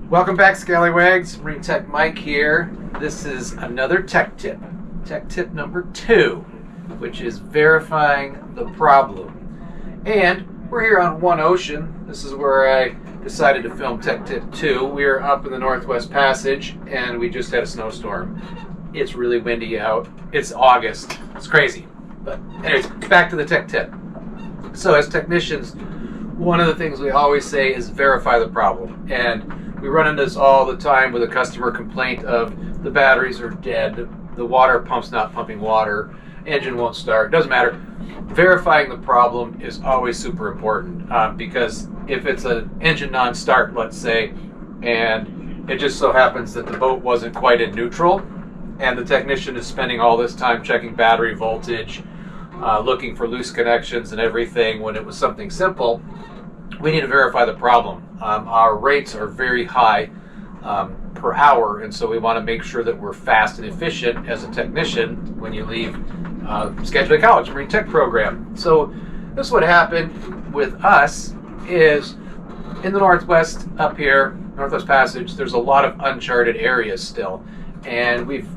Welcome back, Skallywag's. Marine Tech Mike here. This is another tech tip. Tech tip number 2, which is verifying the problem. And we're here on One Ocean. This is where I decided to film tech tip 2. We are up in the Northwest Passage, and we just had a snowstorm. It's really windy out. It's August. It's crazy. But anyways, back to the tech tip. So as technicians, one of the things we always say is verify the problem. And we run into this all the time with a customer complaint of the batteries are dead, the water pump's not pumping water, engine won't start. Doesn't matter. Verifying the problem is always super important because if it's an engine non-start, let's say, and it just so happens that the boat wasn't quite in neutral, and the technician is spending all this time checking battery voltage, looking for loose connections and everything when it was something simple, we need to verify the problem. Our rates are very high per hour, and so we want to make sure that we're fast and efficient as a technician when you leave Skagit College Marine Tech program. So this is what happened with us is in the Northwest up here, Northwest Passage, there's a lot of uncharted areas still, and we've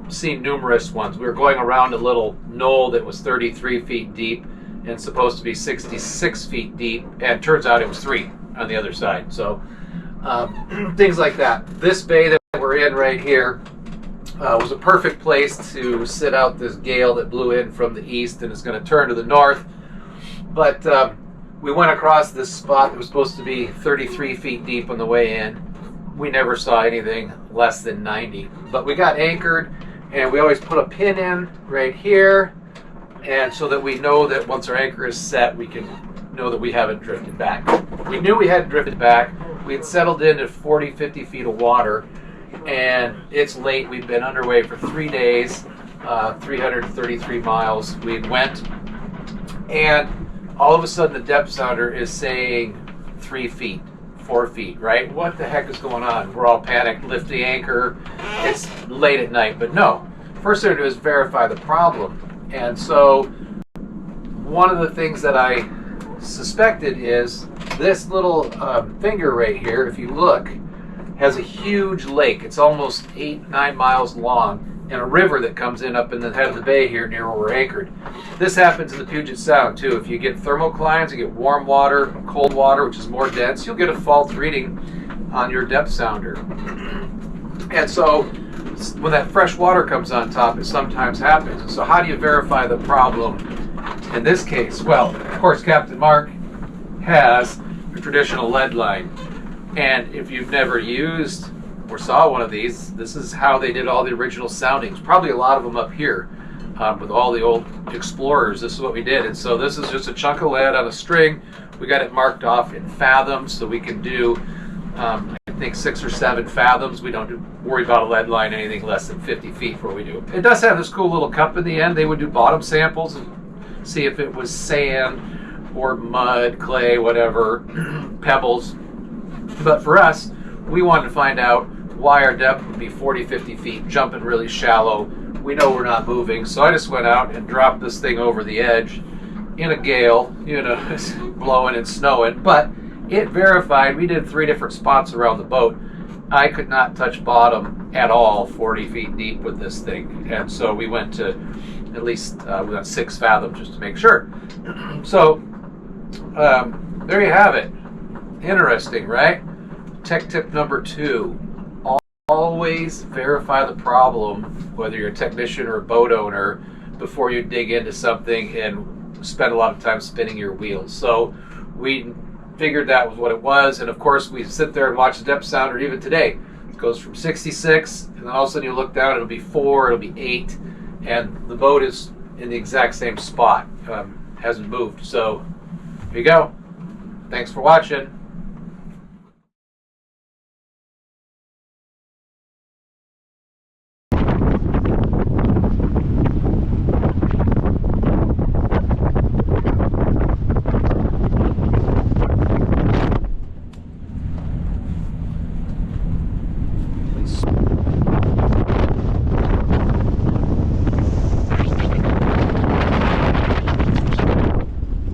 seen numerous ones. We were going around a little knoll that was 33 feet deep and supposed to be 66 feet deep, and turns out it was 3 on the other side. So things like that. This bay that we're in right here was a perfect place to sit out this gale that blew in from the east and is going to turn to the north. But we went across this spot that was supposed to be 33 feet deep on the way in. We never saw anything less than 90. But we got anchored, and we always put a pin in right here, and so that we know that once our anchor is set, we can know that we haven't drifted back. We knew we hadn't drifted back. We had settled into 40, 50 feet of water, and it's late. We've been underway for 3 days, 333 miles. We went, and all of a sudden the depth sounder is saying 3 feet, 4 feet, right? What the heck is going on? We're all panicked, lift the anchor. It's late at night, but no. First thing to do is verify the problem. And so one of the things that I suspected is this little finger right here, if you look, has a huge lake. It's almost 8-9 miles long, and a river that comes in up in the head of the bay here near where we're anchored. This happens in the Puget Sound too. If you get thermoclines, you get warm water, cold water, which is more dense, you'll get a false reading on your depth sounder. And so when that fresh water comes on top, it sometimes happens. So how do you verify the problem in this case? Well, of course, Captain Mark has a traditional lead line. And if you've never used or saw one of these, this is how they did all the original soundings. Probably a lot of them up here with all the old explorers. This is what we did. And so this is just a chunk of lead on a string. We got it marked off in fathoms, so we can do I think 6 or 7 fathoms. We don't worry about a lead line anything less than 50 feet for what we do. It does have this cool little cup in the end. They would do bottom samples and see if it was sand or mud, clay, whatever, pebbles. But for us, we wanted to find out why our depth would be 40, 50 feet, jumping really shallow. We know we're not moving, so I just went out and dropped this thing over the edge in a gale, it's blowing and snowing, but it verified. We did 3 different spots around the boat. I could not touch bottom at all 40 feet deep with this thing, and so we went to at least we went 6 fathoms just to make sure. So there you have it. Interesting, right? Tech tip number 2. Always verify the problem, whether you're a technician or a boat owner, before you dig into something and spend a lot of time spinning your wheels. So we figured that was what it was, and of course we sit there and watch the depth sounder even today. It goes from 66, and then all of a sudden you look down, it'll be 4, it'll be 8, and the boat is in the exact same spot. Hasn't moved. So here you go. Thanks for watching.